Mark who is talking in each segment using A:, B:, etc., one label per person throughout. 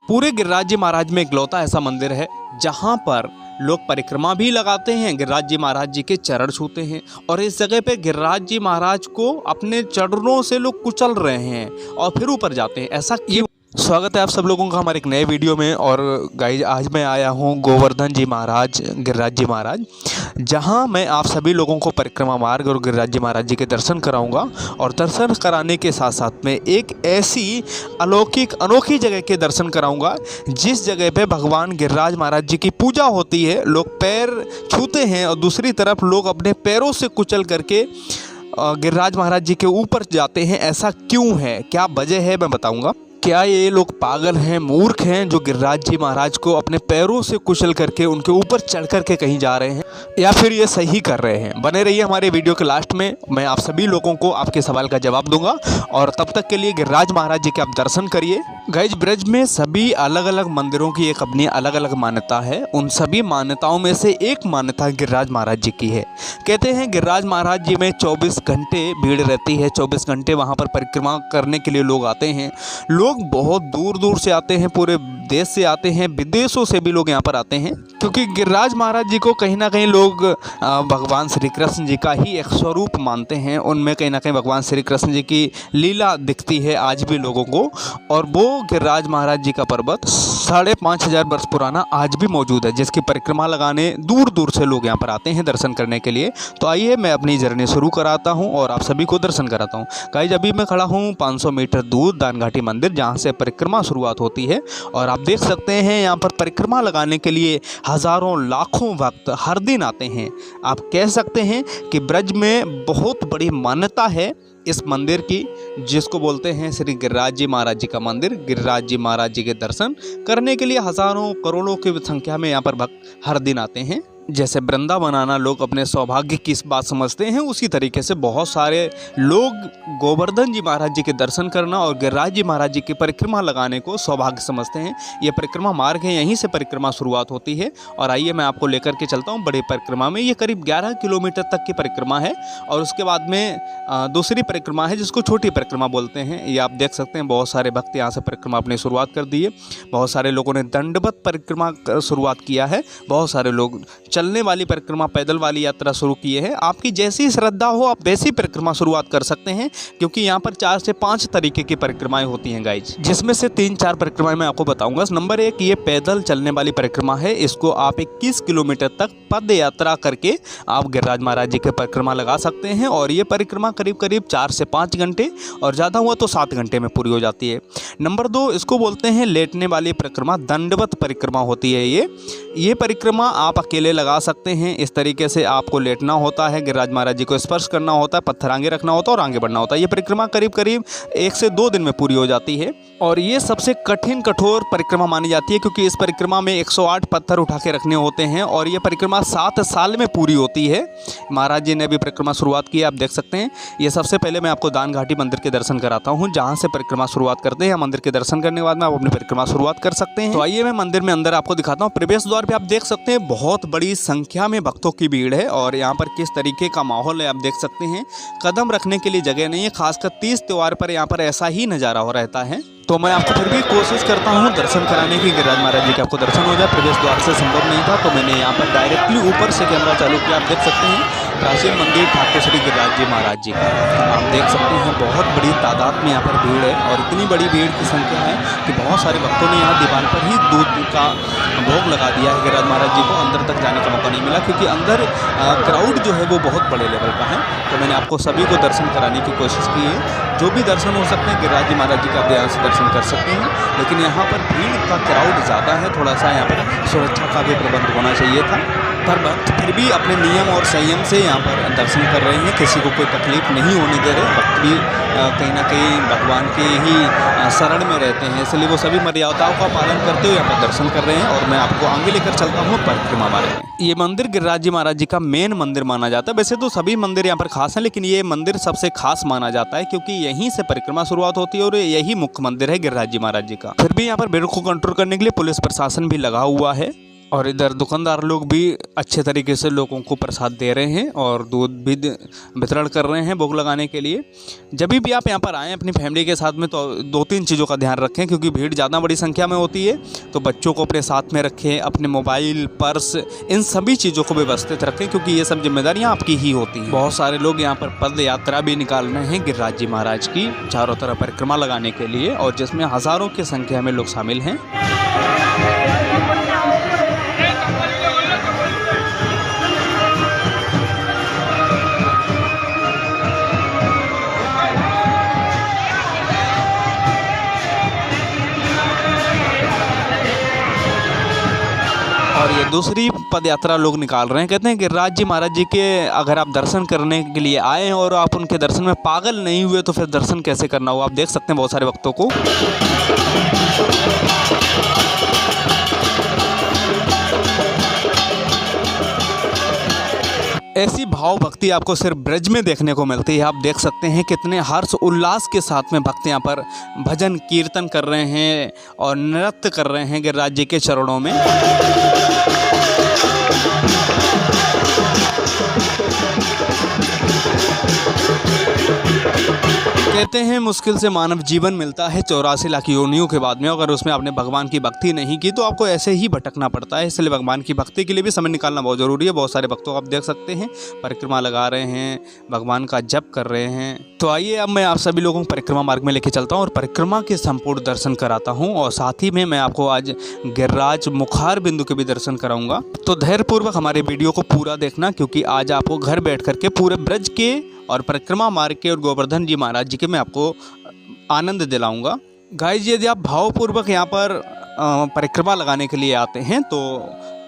A: पूरे गिरिराज जी महाराज में इकलौता ऐसा मंदिर है जहाँ पर लोग परिक्रमा भी लगाते हैं, गिरिराज जी महाराज जी के चरण छूते हैं और इस जगह पे गिरिराज जी महाराज को अपने चरणों से लोग कुचल रहे हैं और फिर ऊपर जाते हैं। ऐसा क्यों? स्वागत है आप सब लोगों का हमारे एक नए वीडियो में। और गाइज आज मैं आया हूँ गोवर्धन जी महाराज, गिरिराज जी महाराज, जहाँ मैं आप सभी लोगों को परिक्रमा मार्ग और गिरिराज जी महाराज जी के दर्शन कराऊंगा। और दर्शन कराने के साथ साथ में एक ऐसी अलौकिक अनोखी जगह के दर्शन कराऊंगा जिस जगह पे भगवान गिरिराज महाराज जी की पूजा होती है। लोग पैर छूते हैं और दूसरी तरफ लोग अपने पैरों से कुचल करके गिरिराज महाराज जी के ऊपर जाते हैं। ऐसा क्यों है, क्या वजह है, मैं बताऊंगा। क्या ये लोग पागल हैं, मूर्ख हैं जो गिरिराज जी महाराज को अपने पैरों से कुचल करके उनके ऊपर चढ़ करके कहीं जा रहे हैं, या फिर ये सही कर रहे हैं? बने रहिए हमारे वीडियो के लास्ट में, मैं आप सभी लोगों को आपके सवाल का जवाब दूंगा। और तब तक के लिए गिरिराज महाराज जी के आप दर्शन करिए। गाइज ब्रज में सभी अलग अलग मंदिरों की एक अपनी अलग अलग मान्यता है। उन सभी मान्यताओं में से एक मान्यता गिरिराज महाराज जी की है। कहते हैं गिरिराज महाराज जी में 24 घंटे भीड़ रहती है, 24 घंटे वहाँ पर परिक्रमा करने के लिए लोग आते हैं। लोग बहुत दूर दूर से आते हैं, पूरे देश से आते हैं, विदेशों से भी लोग यहाँ पर आते हैं, क्योंकि गिरिराज महाराज जी को कहीं ना कहीं लोग भगवान श्री कृष्ण जी का ही एक स्वरूप मानते हैं। उनमें कहीं ना कहीं भगवान श्री कृष्ण जी की लीला दिखती है आज भी लोगों को। और वो गिरिराज महाराज जी का पर्वत 5,500 वर्ष पुराना आज भी मौजूद है, जिसकी परिक्रमा लगाने दूर दूर से लोग यहाँ पर आते हैं दर्शन करने के लिए। तो आइए मैं अपनी जर्नी शुरू कराता हूँ और आप सभी को दर्शन कराता हूँ। गाइस अभी मैं खड़ा हूँ 500 मीटर दूर दानघाटी मंदिर, जहाँ से परिक्रमा शुरुआत होती है। और आप देख सकते हैं यहाँ पर परिक्रमा लगाने के लिए हज़ारों लाखों भक्त हर दिन आते हैं। आप कह सकते हैं कि ब्रज में बहुत बड़ी मान्यता है इस मंदिर की, जिसको बोलते हैं श्री गिरिराज जी महाराज जी का मंदिर। गिरिराज जी महाराज जी के दर्शन करने के लिए हज़ारों करोड़ों की संख्या में यहाँ पर भक्त हर दिन आते हैं। जैसे वृंदावन आना लोग अपने सौभाग्य की इस बात समझते हैं, उसी तरीके से बहुत सारे लोग गोवर्धन जी महाराज जी के दर्शन करना और गिरिराज जी महाराज जी की परिक्रमा लगाने को सौभाग्य समझते हैं। ये परिक्रमा मार्ग है, यहीं से परिक्रमा शुरुआत होती है। और आइए मैं आपको लेकर के चलता हूँ बड़ी परिक्रमा में। ये करीब 11 किलोमीटर तक की परिक्रमा है। और उसके बाद में दूसरी परिक्रमा है जिसको छोटी परिक्रमा बोलते हैं। ये आप देख सकते हैं बहुत सारे भक्त यहाँ से परिक्रमा अपनी शुरुआत कर दी है। बहुत सारे लोगों ने दंडवत परिक्रमा शुरुआत किया है, बहुत सारे लोग चलने वाली परिक्रमा, पैदल वाली यात्रा शुरू किए हैं। आपकी जैसी श्रद्धा हो आप वैसी परिक्रमा शुरुआत कर सकते हैं, क्योंकि यहाँ पर 4 से 5 तरीके की परिक्रमाएं होती हैं गाइज, जिसमें से 3-4 परिक्रमाएं मैं आपको बताऊंगा। नंबर 1 ये पैदल चलने वाली परिक्रमा है। इसको आप 21 किलोमीटर तक पद यात्रा करके आप गिरिराज महाराज जी के परिक्रमा लगा सकते हैं। और ये परिक्रमा करीब करीब 4 से 5 घंटे और ज़्यादा हुआ तो 7 घंटे में पूरी हो जाती है। नंबर 2 इसको बोलते हैं लेटने वाली परिक्रमा, दंडवत परिक्रमा होती है। ये परिक्रमा आप अकेले लगा सकते हैं। इस तरीके से आपको लेटना होता है, गिरिराज महाराज जी को स्पर्श करना होता है, पत्थर आगे रखना होता है और आगे बढ़ना होता है। ये परिक्रमा करीब करीब 1 से 2 दिन में पूरी हो जाती है। और ये सबसे कठिन कठोर परिक्रमा मानी जाती है, क्योंकि इस परिक्रमा में 108 पत्थर उठा के रखने होते हैं। और ये परिक्रमा 7 साल में पूरी होती है। महाराज जी ने अभी परिक्रमा शुरुआत की, आप देख सकते हैं। ये सबसे पहले मैं आपको दानघाटी मंदिर के दर्शन कराता हूँ, जहाँ से परिक्रमा शुरुआत करते हैं। मंदिर के दर्शन करने के बाद में आप अपनी परिक्रमा शुरुआत कर सकते हैं। तो आइए मैं मंदिर में अंदर आपको दिखाता हूँ। प्रवेश द्वार पे आप देख सकते हैं बहुत बड़ी संख्या में भक्तों की भीड़ है। और यहाँ पर किस तरीके का माहौल है आप देख सकते हैं। कदम रखने के लिए जगह नहीं है, खासकर तीज त्योहार पर यहाँ पर ऐसा ही नज़ारा हो रहता है। तो मैं आपको फिर भी कोशिश करता हूँ दर्शन कराने की, गिरिराज महाराज जी के आपको दर्शन हो जाए। प्रवेश द्वार से संभव नहीं था तो मैंने यहाँ पर डायरेक्टली ऊपर से कैमरा चालू किया। आप देख सकते हैं प्राचीन मंदिर ठाकुर श्री गिरिराज जी महाराज जी का आप देख सकते हैं। बहुत बड़ी तादाद में यहाँ पर भीड़ है और इतनी बड़ी भीड़ की संख्या है कि बहुत सारे भक्तों ने यहाँ दीवार पर ही दूध का भोग लगा दिया है। गिरिराज महाराज जी को अंदर तक जाने का मौका नहीं मिला, क्योंकि अंदर क्राउड जो है वो बहुत बड़े लेवल का है। तो मैंने आपको सभी को दर्शन कराने की कोशिश की है। जो भी दर्शन हो सकते हैं गिरिराज जी महाराज जी का आप ध्यान से दर्शन कर सकते हैं। लेकिन यहाँ पर भीड़ का क्राउड ज़्यादा है, थोड़ा सा यहाँ पर सुरक्षा का भी प्रबंध होना चाहिए था। पर भक्त फिर भी अपने नियम और संयम से यहाँ पर दर्शन कर रहे हैं, किसी को कोई तकलीफ नहीं होने दे रहे। भक्त भी कहीं ना कहीं भगवान के ही शरण में रहते हैं, इसलिए वो सभी मर्यादाओं का पालन करते हुए यहाँ पर दर्शन कर रहे हैं। और मैं आपको आगे लेकर चलता हूँ परिक्रमा मार्ग में। ये मंदिर गिरिराज जी महाराज जी का मेन मंदिर माना जाता है। वैसे तो सभी मंदिर यहाँ पर खास हैं, लेकिन ये मंदिर सबसे खास माना जाता है, क्योंकि यहीं से परिक्रमा शुरुआत होती है और यही मुख्य मंदिर है गिरिराज जी महाराज जी का। फिर भी यहाँ पर भीड़ को कंट्रोल करने के लिए पुलिस प्रशासन भी लगा हुआ है। और इधर दुकानदार लोग भी अच्छे तरीके से लोगों को प्रसाद दे रहे हैं और दूध भी वितरण कर रहे हैं भोग लगाने के लिए। जब भी आप यहाँ पर आएँ अपनी फैमिली के साथ में तो 2-3 चीज़ों का ध्यान रखें, क्योंकि भीड़ ज़्यादा बड़ी संख्या में होती है। तो बच्चों को अपने साथ में रखें, अपने मोबाइल, पर्स, इन सभी चीज़ों को व्यवस्थित रखें, क्योंकि ये सब जिम्मेदारियाँ आपकी ही होती हैं। बहुत सारे लोग यहाँ पर पद यात्रा भी निकाल रहे हैं गिरिराज जी महाराज की चारों तरफ परिक्रमा लगाने के लिए, और जिसमें हज़ारों की संख्या में लोग शामिल हैं। और ये दूसरी पद यात्रा लोग निकाल रहे हैं। कहते हैं गिरिराज जी महाराज जी के अगर आप दर्शन करने के लिए आए हैं और आप उनके दर्शन में पागल नहीं हुए तो फिर दर्शन कैसे करना हो। आप देख सकते हैं बहुत सारे भक्तों को। ऐसी भाव भक्ति आपको सिर्फ ब्रज में देखने को मिलती है। आप देख सकते हैं कितने हर्ष उल्लास के साथ में भक्त यहाँ पर भजन कीर्तन कर रहे हैं और नृत्य कर रहे हैं गिरिराज जी के चरणों में। कहते हैं मुश्किल से मानव जीवन मिलता है 84 लाख योनियों के बाद में, अगर उसमें आपने भगवान की भक्ति नहीं की तो आपको ऐसे ही भटकना पड़ता है। इसलिए भगवान की भक्ति के लिए भी समय निकालना बहुत ज़रूरी है। बहुत सारे भक्तों को आप देख सकते हैं परिक्रमा लगा रहे हैं, भगवान का जप कर रहे हैं। तो आइए अब मैं आप सभी लोगों को परिक्रमा मार्ग में लेके चलता हूँ और परिक्रमा के संपूर्ण दर्शन कराता हूँ, और साथ ही में मैं आपको आज गिरिराज मुखार बिंदु के भी दर्शन कराऊंगा। तो धैर्यपूर्वक हमारे वीडियो को पूरा देखना, क्योंकि आज आपको घर बैठ करके पूरे ब्रज के और परिक्रमा मार्ग के और गोवर्धन जी महाराज जी के मैं आपको आनंद दिलाऊंगा। गाइस, यदि आप भावपूर्वक यहाँ पर परिक्रमा लगाने के लिए आते हैं तो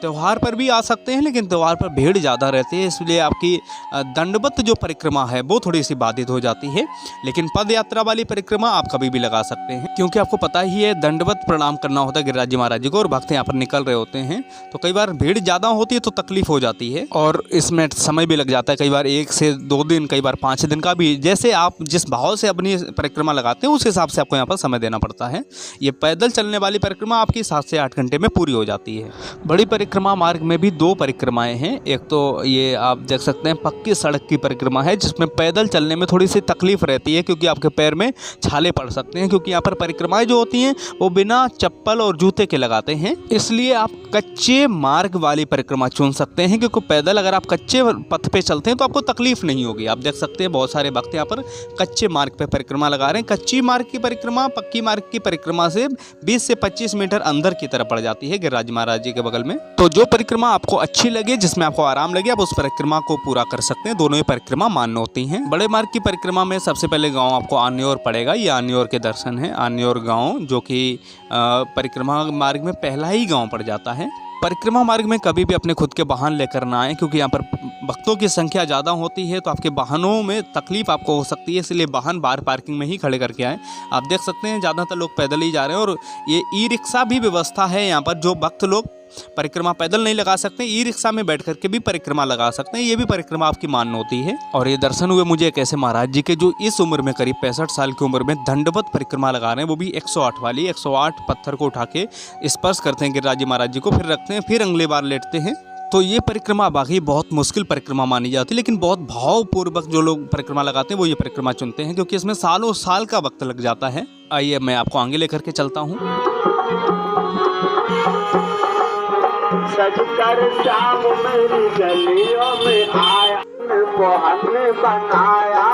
A: त्यौहार पर भी आ सकते हैं, लेकिन त्यौहार पर भीड़ ज़्यादा रहती है, इसलिए आपकी दंडवत जो परिक्रमा है वो थोड़ी सी बाधित हो जाती है। लेकिन पद यात्रा वाली परिक्रमा आप कभी भी लगा सकते हैं, क्योंकि आपको पता ही है दंडवत प्रणाम करना होता है गिरिराज जी महाराज जी को, और भक्त यहाँ पर निकल रहे होते हैं। तो कई बार भीड़ ज़्यादा होती है तो तकलीफ हो जाती है, और इसमें समय भी लग जाता है, कई बार 1 से 2 दिन, कई बार 5 दिन का भी। जैसे आप जिस भाव से अपनी परिक्रमा लगाते हैं उस हिसाब से आपको यहाँ पर समय देना पड़ता है। ये पैदल चलने वाली परिक्रमा आपकी 7 से 8 घंटे में पूरी हो जाती है। बड़ी परिक्रमा मार्ग में भी 2 परिक्रमाएं हैं। एक तो ये आप देख सकते हैं पक्की सड़क की परिक्रमा है, जिसमें पैदल चलने में थोड़ी सी तकलीफ रहती है, क्योंकि आपके पैर में छाले पड़ सकते हैं, क्योंकि यहाँ पर परिक्रमाएं जो होती हैं वो बिना चप्पल और जूते के लगाते हैं। इसलिए आप कच्चे मार्ग वाली परिक्रमा चुन सकते हैं, क्योंकि पैदल अगर आप कच्चे पथ पे चलते हैं तो आपको तकलीफ नहीं होगी। आप देख सकते हैं बहुत सारे भक्त यहाँ पर कच्चे मार्ग पे परिक्रमा लगा रहे हैं। कच्ची मार्ग की परिक्रमा पक्की मार्ग की परिक्रमा से 20 से 25 मीटर अंदर की तरफ पड़ जाती है गिरिराज महाराज जी के बगल में। तो जो परिक्रमा आपको अच्छी लगे, जिसमें आपको आराम लगे, आप उस परिक्रमा को पूरा कर सकते हैं। दोनों ही परिक्रमा मान्य होती हैं। बड़े मार्ग की परिक्रमा में सबसे पहले गांव आपको आन्योर पड़ेगा। ये आन्योर के दर्शन है। आन्योर गांव जो कि परिक्रमा मार्ग में पहला ही गांव पड़ जाता है। परिक्रमा मार्ग में कभी भी अपने खुद के वाहन लेकर ना आए, क्योंकि यहाँ पर भक्तों की संख्या ज़्यादा होती है तो आपके वाहनों में तकलीफ आपको हो सकती है, इसलिए वाहन बाहर पार्किंग में ही खड़े करके आए। आप देख सकते हैं ज़्यादातर लोग पैदल ही जा रहे हैं, और ये ई-रिक्शा भी व्यवस्था है यहाँ पर। जो भक्त लोग परिक्रमा पैदल नहीं लगा सकते, ई रिक्शा में बैठ करके भी परिक्रमा लगा सकते हैं। ये भी परिक्रमा आपकी मान्य होती है। और ये दर्शन हुए मुझे एक ऐसे महाराज जी के जो इस उम्र में करीब 65 साल की उम्र में दंडवत परिक्रमा लगा रहे हैं, वो भी 108 वाली। 108 पत्थर को उठा के स्पर्श करते हैं गिरिराज जी महाराज जी को, फिर रखते हैं, फिर अगले बार लेटते हैं। तो ये परिक्रमा बाकी बहुत मुश्किल परिक्रमा मानी जाती है, लेकिन बहुत भावपूर्वक जो लोग परिक्रमा लगाते हैं वो ये परिक्रमा चुनते हैं, क्योंकि इसमें सालों साल का वक्त लग जाता है। आइए मैं आपको आगे लेकर के चलता हूँ।
B: सजकर शाम मेरी गलियों में आया, हमने बनाया।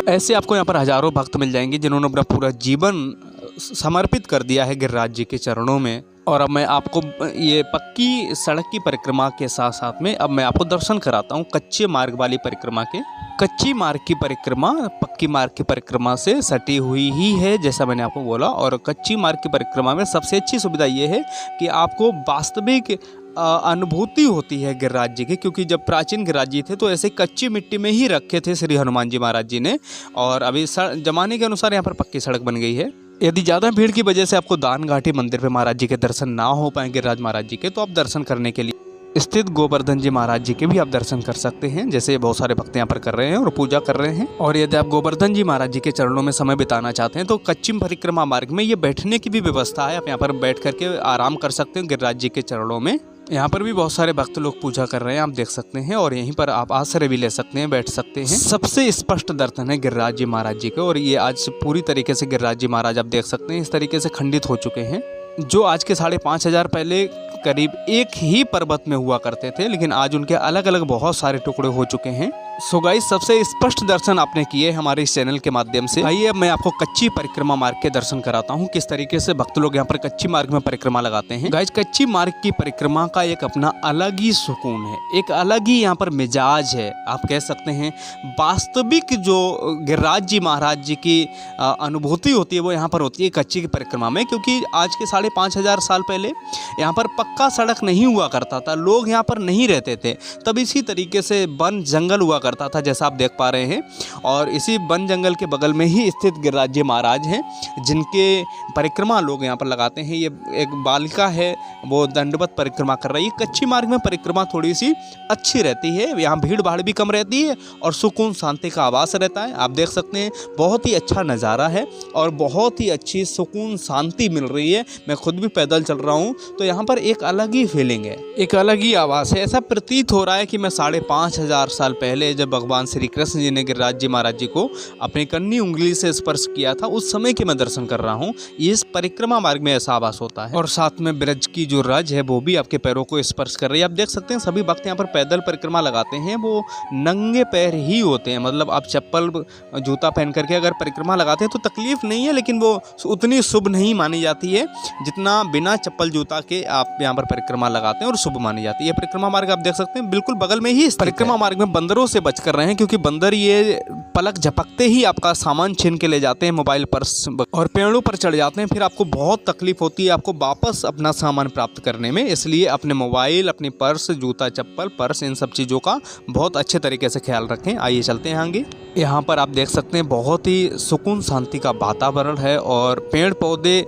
A: ऐसे आपको यहाँ पर हजारों भक्त मिल जाएंगे जिन्होंने अपना पूरा जीवन समर्पित कर दिया है गिरिराज जी के चरणों में। और अब मैं आपको ये पक्की सड़क की परिक्रमा के साथ साथ में अब मैं आपको दर्शन कराता हूँ कच्चे मार्ग वाली परिक्रमा के। कच्ची मार्ग की परिक्रमा पक्की मार्ग की परिक्रमा से सटी हुई ही है, जैसा मैंने आपको बोला। और कच्ची मार्ग की परिक्रमा में सबसे अच्छी सुविधा ये है कि आपको वास्तविक अनुभूति होती है गिरिराज जी की, क्योंकि जब प्राचीन गिरिराज जी थे तो ऐसे कच्ची मिट्टी में ही रखे थे श्री हनुमान जी महाराज जी ने, और अभी जमाने के अनुसार यहाँ पर पक्की सड़क बन गई है। यदि ज़्यादा भीड़ की वजह से आपको दान घाटी मंदिर पे महाराज जी के दर्शन ना हो पाए गिरिराज महाराज जी के, तो आप दर्शन करने के लिए स्थित गोवर्धन जी महाराज जी के भी आप दर्शन कर सकते हैं, जैसे बहुत सारे भक्त यहाँ पर कर रहे हैं और पूजा कर रहे हैं। और यदि आप गोवर्धन जी महाराज जी के चरणों में समय बिताना चाहते हैं तो कच्ची परिक्रमा मार्ग में ये बैठने की भी व्यवस्था है। आप यहाँ पर बैठ करके आराम कर सकते हैं गिरिराज जी के चरणों में। यहाँ पर भी बहुत सारे भक्त लोग पूजा कर रहे हैं, आप देख सकते हैं। और यहीं पर आप आश्रय भी ले सकते हैं, बैठ सकते हैं। सबसे स्पष्ट दर्शन है गिरिराज जी महाराज जी के, और ये आज पूरी तरीके से गिरिराज जी महाराज आप देख सकते हैं इस तरीके से खंडित हो चुके हैं। जो आज के 5,500 पहले करीब एक ही पर्वत में हुआ करते थे, लेकिन आज उनके अलग अलग बहुत सारे टुकड़े हो चुके हैं। सो गाइस, सबसे स्पष्ट दर्शन आपने किए हमारे इस चैनल के माध्यम से। आइए अब मैं आपको कच्ची परिक्रमा मार्ग के दर्शन कराता हूँ, किस तरीके से भक्त लोग यहाँ पर कच्ची मार्ग में परिक्रमा लगाते हैं। गाइस, कच्ची मार्ग की परिक्रमा का एक अपना अलग ही सुकून है, एक अलग ही यहाँ पर मिजाज है, आप कह सकते हैं। वास्तविक जो गिरिराज जी महाराज जी की अनुभूति होती है वो यहाँ पर होती है कच्ची की परिक्रमा में, क्योंकि आज के 5,500 साल पहले यहाँ पर पक्का सड़क नहीं हुआ करता था, लोग यहाँ पर नहीं रहते थे। तब इसी तरीके से वन जंगल हुआ करता था, जैसा आप देख पा रहे हैं। और इसी वन जंगल के बगल में ही स्थित गिरिराज जी महाराज हैं, जिनके परिक्रमा लोग यहाँ पर लगाते हैं। ये एक बालिका है, वो दंडवत परिक्रमा कर रही है। कच्ची मार्ग में परिक्रमा थोड़ी सी अच्छी रहती है, यहाँ भीड़ भाड़ भी कम रहती है और सुकून शांति का आवास रहता है। आप देख सकते हैं बहुत ही अच्छा नज़ारा है और बहुत ही अच्छी सुकून शांति मिल रही है। मैं खुद भी पैदल चल रहा हूँ तो यहाँ पर एक अलग ही फीलिंग है, एक अलग ही आवाज़ है। ऐसा प्रतीत हो रहा है कि मैं 5,500 साल पहले जब भगवान श्री कृष्ण जी ने गिरिराज जी महाराज जी को अपनी कन्नी उंगली से स्पर्श किया था, उस समय के मैं दर्शन कर रहा हूँ। इस परिक्रमा मार्ग में ऐसा आभास होता है। और साथ में ब्रज की जो रज है वो भी आपके पैरों को स्पर्श कर रही है। आप देख सकते हैं सभी भक्त यहाँ पर पैदल परिक्रमा लगाते हैं, वो नंगे पैर ही होते हैं। मतलब आप चप्पल जूता पहन करके अगर परिक्रमा लगाते हैं तो तकलीफ नहीं है, लेकिन वो उतनी शुभ नहीं मानी जाती है जितना बिना चप्पल जूता के आप यहाँ पर परिक्रमा लगाते हैं और शुभ मानी जाती है। परिक्रमा मार्ग आप देख सकते हैं बिल्कुल बगल में ही। परिक्रमा मार्ग में बंदरों से बच कर रहे हैं, क्योंकि बंदर ये पलक झपकते ही आपका सामान छीन के ले जाते हैं, मोबाइल पर्स, और पेड़ों पर चढ़ जाते हैं। फिर आपको बहुत तकलीफ होती है आपको वापस अपना सामान प्राप्त करने में। इसलिए अपने मोबाइल, अपनी पर्स, जूता, चप्पल, पर्स, इन सब चीज़ों का बहुत अच्छे तरीके से ख्याल रखें। आइए चलते हैं आगे। यहाँ पर आप देख सकते हैं बहुत ही सुकून शांति का वातावरण है और पेड़ पौधे,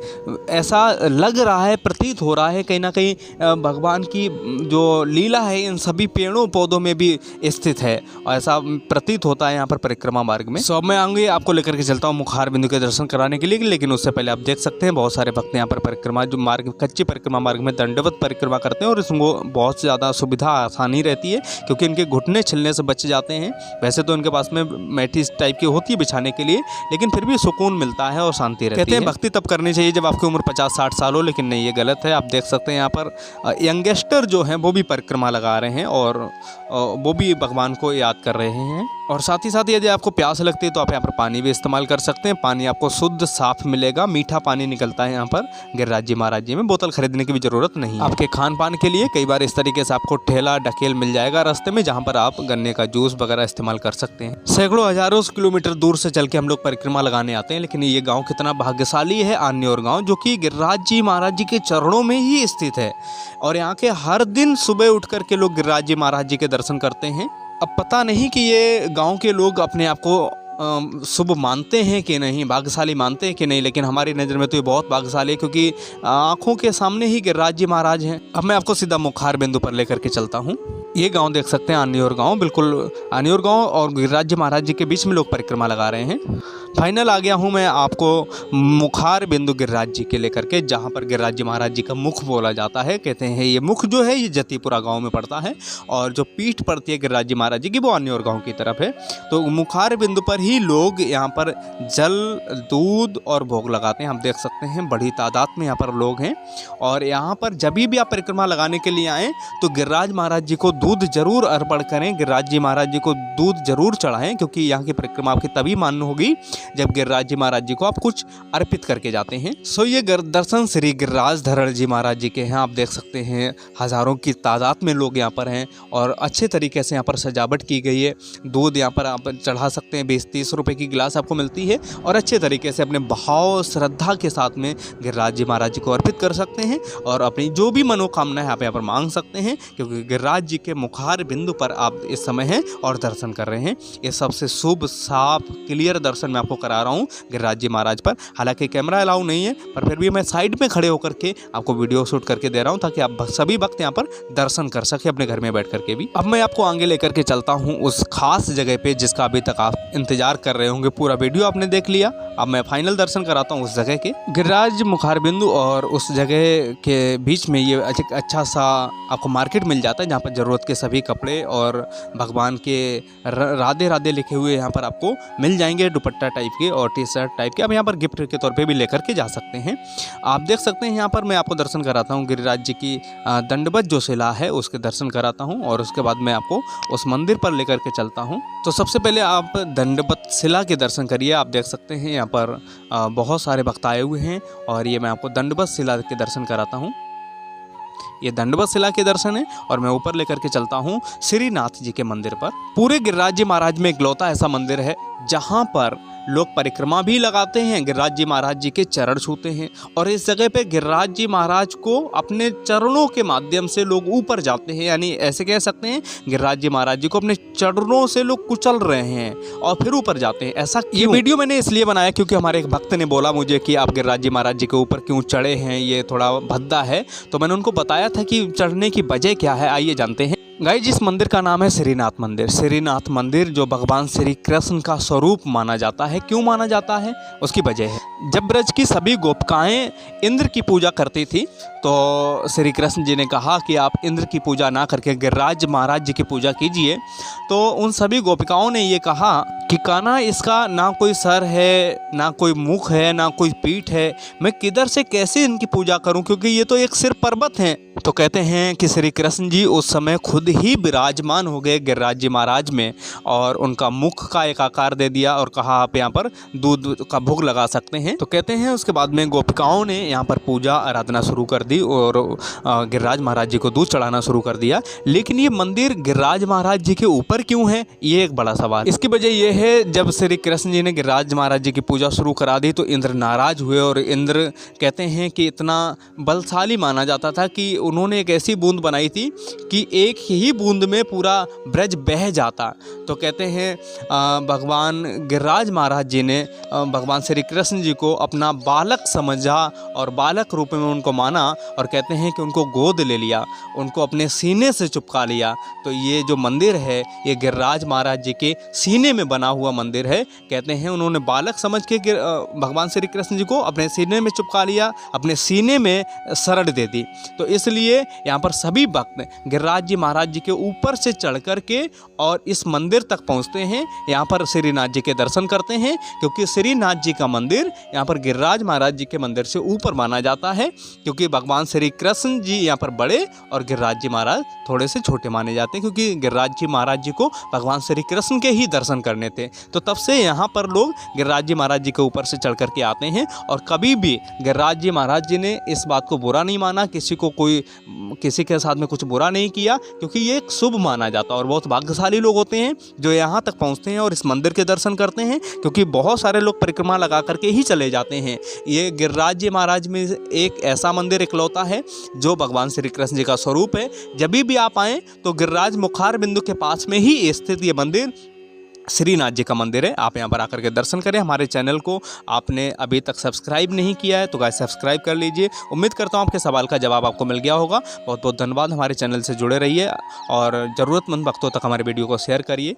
A: ऐसा लग रहा है, प्रतीत हो रहा है कहीं ना कहीं भगवान की जो लीला है इन सभी पेड़ों पौधों में भी स्थित है, और ऐसा प्रतीत होता है यहाँ पर परिक्रमा मार्ग में। सो मैं आगे आपको लेकर के चलता हूँ मुखार बिंदु के दर्शन कराने के लिए, लेकिन उससे पहले आप देख सकते हैं बहुत सारे भक्त यहाँ पर परिक्रमा जो मार्ग, कच्ची परिक्रमा मार्ग में दंडवत परिक्रमा करते हैं, और इसको बहुत ज़्यादा सुविधा आसानी रहती है क्योंकि इनके घुटने छिलने से बच जाते हैं। वैसे तो इनके पास में मैटी टाइप की होती है बिछाने के लिए, लेकिन फिर भी सुकून मिलता है और शांति रहती है। कहते हैं भक्ति तब करनी चाहिए जब आपकी उम्र 50-60 साल हो, लेकिन नहीं, ये गलत है। आप देख सकते हैं यहाँ पर यंगस्टर जो हैं वो भी परिक्रमा लगा रहे हैं और वो भी भगवान को याद कर रहे हैं। और साथ ही साथ यदि आपको प्यास लगती है तो आप यहाँ पर पानी भी इस्तेमाल कर सकते हैं। पानी आपको शुद्ध साफ मिलेगा, मीठा पानी निकलता है यहाँ पर गिरिराज जी महाराज जी में। बोतल खरीदने की भी जरूरत नहीं। आपके खान पान के लिए कई बार इस तरीके से आपको ठेला ढकेल मिल जाएगा रास्ते में, जहाँ पर आप गन्ने का जूस वगैरह इस्तेमाल कर सकते हैं। सैकड़ों हजारों किलोमीटर दूर से चल के हम लोग परिक्रमा लगाने आते हैं, लेकिन ये गाँव कितना भाग्यशाली है, आन्योर गाँव, जो कि गिरिराज जी महाराज जी के चरणों में ही स्थित है। और यहाँ के हर दिन सुबह उठ करके लोग गिरिराज जी महाराज जी के दर्शन करते हैं। अब पता नहीं कि ये गांव के लोग अपने आप को शुभ मानते हैं कि नहीं, भाग्यशाली मानते हैं कि नहीं, लेकिन हमारी नज़र में तो ये बहुत भाग्यशाली है, क्योंकि आंखों के सामने ही गिरिराज जी महाराज हैं। अब मैं आपको सीधा मुखार बिंदु पर लेकर के चलता हूँ। ये गांव देख सकते हैं आन्योर गांव, बिल्कुल आन्योर गांव और गिरिराज जी महाराज जी के बीच में लोग परिक्रमा लगा रहे हैं। फाइनल आ गया हूँ मैं आपको मुखार बिंदु गिरिराज जी के लेकर के, जहाँ पर गिरिराज जी महाराज जी का मुख बोला जाता है। कहते हैं ये मुख जो है ये जतीपुरा गांव में पड़ता है, और जो पीठ पड़ती है गिरिराज जी महाराज जी की वो आन्योर गांव की तरफ है। तो मुखार बिंदु पर ही लोग यहाँ पर जल, दूध और भोग लगाते हैं। हम देख सकते हैं बड़ी तादाद में यहाँ पर लोग हैं, और यहाँ पर जब भी आप परिक्रमा लगाने के लिए आएँ तो गिरिराज महाराज जी को दूध जरूर अर्पण करें, गिरिराज जी महाराज जी को दूध जरूर चढ़ाएं, क्योंकि यहाँ की परिक्रमा आपकी तभी मान्य होगी जब गिरिराज जी महाराज जी को आप कुछ अर्पित करके जाते हैं। सो ये दर्शन श्री गिरिराज धरण जी महाराज जी के हैं। आप देख सकते हैं हजारों की तादाद में लोग यहाँ पर हैं, और अच्छे तरीके से यहाँ पर सजावट की गई है। दूध यहाँ पर आप चढ़ा सकते हैं, 20-30 रुपए की गिलास आपको मिलती है, और अच्छे तरीके से अपने भाव श्रद्धा के साथ में गिरिराज जी महाराज जी को अर्पित कर सकते हैं, और अपनी जो भी मनोकामना है आप यहाँ पर मांग सकते हैं, क्योंकि गिरिराज जी के मुखार बिंदु पर आप इस समय हैं और दर्शन कर रहे हैं। ये सबसे शुभ, साफ, क्लियर दर्शन मैं आपको आपको करा रहा हूँ गिरिराज जी महाराज पर। हालांकि कैमरा अलाउ नहीं है, पर फिर भी मैं साइड में खड़े होकर के आपको वीडियो शूट करके दे रहा हूँ ताकि आप सभी भक्त यहाँ पर दर्शन कर सके अपने घर में बैठ करके भी। अब मैं आपको आगे लेकर के चलता हूँ उस खास जगह पे जिसका अभी तक आप इंतजार कर रहे होंगे। पूरा वीडियो आपने देख लिया, अब मैं फाइनल दर्शन कराता हूँ उस जगह के। गिरिराज मुखारबिंदु और उस जगह के बीच में ये अच्छा सा आपको मार्केट मिल जाता है जहाँ पर ज़रूरत के सभी कपड़े और भगवान के राधे राधे लिखे हुए यहाँ पर आपको मिल जाएंगे, दुपट्टा टाइप के और टी शर्ट टाइप के। आप यहाँ पर गिफ्ट के तौर पे भी लेकर के जा सकते हैं। आप देख सकते हैं यहाँ पर मैं आपको दर्शन कराता हूँ गिरिराज जी की दंडवत जो शिला है उसके दर्शन कराता हूँ और उसके बाद मैं आपको उस मंदिर पर लेकर के चलता हूँ। तो सबसे पहले आप दंडवत शिला के दर्शन करिए। आप देख सकते हैं यहाँ पर बहुत सारे भक्त आए हुए हैं और ये मैं आपको दंडवत शिला के दर्शन कराता हूँ। ये दंडवत शिला के दर्शन है और मैं ऊपर लेकर के चलता हूँ श्रीनाथ जी के मंदिर पर। पूरे गिरिराज जी महाराज में इकलौता ऐसा मंदिर है जहाँ पर लोग परिक्रमा भी लगाते हैं, गिरिराज जी महाराज जी के चरण छूते हैं और इस जगह पे गिरिराज जी महाराज को अपने चरणों के माध्यम से लोग ऊपर जाते हैं। यानी ऐसे कह सकते हैं गिरिराज जी महाराज जी को अपने चरणों से लोग कुचल रहे हैं और फिर ऊपर जाते हैं। ऐसा ये वीडियो मैंने इसलिए बनाया क्योंकि हमारे एक भक्त ने बोला मुझे कि आप गिरिराज जी महाराज जी के ऊपर क्यों चढ़े हैं, ये थोड़ा भद्दा है। तो मैंने उनको बताया था कि चढ़ने की वजह क्या है, आइए जानते हैं। गाइस, जिस मंदिर का नाम है श्रीनाथ मंदिर। श्रीनाथ मंदिर जो भगवान श्री कृष्ण का स्वरूप माना जाता है। क्यों माना जाता है उसकी वजह है, जब ब्रज की सभी गोपिकाएं इंद्र की पूजा करती थी तो श्री कृष्ण जी ने कहा कि आप इंद्र की पूजा ना करके गिरिराज महाराज जी की पूजा कीजिए। तो उन सभी गोपिकाओं ने ये कहा कि कान्हा, इसका ना कोई सर है, ना कोई मुख है, ना कोई पीठ है, मैं किधर से कैसे इनकी पूजा करूं क्योंकि ये तो एक सिर पर्वत हैं। तो कहते हैं कि श्री कृष्ण जी उस समय खुद ही विराजमान हो गए गिरिराज जी महाराज में और उनका मुख का एक आकार दे दिया और कहा आप यहाँ पर दूध का भोग लगा सकते हैं। तो कहते हैं उसके बाद में गोपिकाओं ने यहाँ पर पूजा आराधना शुरू कर दी और गिरिराज महाराज जी को दूध चढ़ाना शुरू कर दिया। लेकिन ये मंदिर गिरिराज महाराज जी के ऊपर क्यों है, ये एक बड़ा सवाल। इसकी वजह यह है, जब श्री कृष्ण जी ने गिरिराज महाराज जी की पूजा शुरू करा दी तो इंद्र नाराज हुए और इंद्र कहते हैं कि इतना बलशाली माना जाता था कि उन्होंने एक ऐसी बूंद बनाई थी कि एक ही बूंद में पूरा ब्रज बह जाता। तो कहते हैं भगवान गिरिराज महाराज जी ने भगवान श्री कृष्ण जी को अपना बालक समझा और बालक रूप में उनको माना और कहते हैं कि उनको गोद ले लिया, उनको अपने सीने से चिपका लिया। तो ये जो मंदिर है ये गिरिराज महाराज जी के सीने में बना हुआ मंदिर है। कहते हैं उन्होंने बालक समझ के भगवान श्री कृष्ण जी को अपने सीने में चिपका लिया, अपने सीने में शरण दे दी। तो इसलिए यहाँ पर सभी भक्त गिरिराज जी महाराज जी के ऊपर से चढ़ कर के और इस मंदिर तक पहुँचते हैं, यहाँ पर श्रीनाथ जी के दर्शन करते हैं क्योंकि श्रीनाथ जी का मंदिर यहाँ पर गिरिराज महाराज जी के मंदिर से ऊपर माना जाता है क्योंकि भगवान श्री कृष्ण जी यहाँ पर बड़े और गिरिराज जी महाराज थोड़े से छोटे माने जाते हैं क्योंकि गिरिराज जी महाराज जी को भगवान श्री कृष्ण के ही दर्शन करने थे। तो तब से यहाँ पर लोग गिरिराज जी महाराज जी के ऊपर से चढ़ करके आते हैं और कभी भी गिरिराज जी महाराज जी ने इस बात को बुरा नहीं माना, किसी के साथ में कुछ बुरा नहीं किया क्योंकि ये एक शुभ माना जाता है और बहुत भाग्यशाली लोग होते हैं जो यहाँ तक पहुँचते हैं और इस मंदिर के दर्शन करते हैं क्योंकि बहुत सारे लोग परिक्रमा लगा करके ही चले जाते हैं। ये गिरिराज जी महाराज में एक ऐसा मंदिर इकलौता है जो भगवान श्री कृष्ण जी का स्वरूप है। जब भी आप आएँ तो गिरिराज मुखारबिंदु के पास में ही स्थित ये मंदिर श्रीनाथ जी का मंदिर है। आप यहाँ पर आकर के दर्शन करें। हमारे चैनल को आपने अभी तक सब्सक्राइब नहीं किया है तो गाइस सब्सक्राइब कर लीजिए। उम्मीद करता हूँ आपके सवाल का जवाब आपको मिल गया होगा। बहुत बहुत धन्यवाद। हमारे चैनल से जुड़े रहिए और ज़रूरतमंद भक्तों तक हमारे वीडियो को शेयर करिए।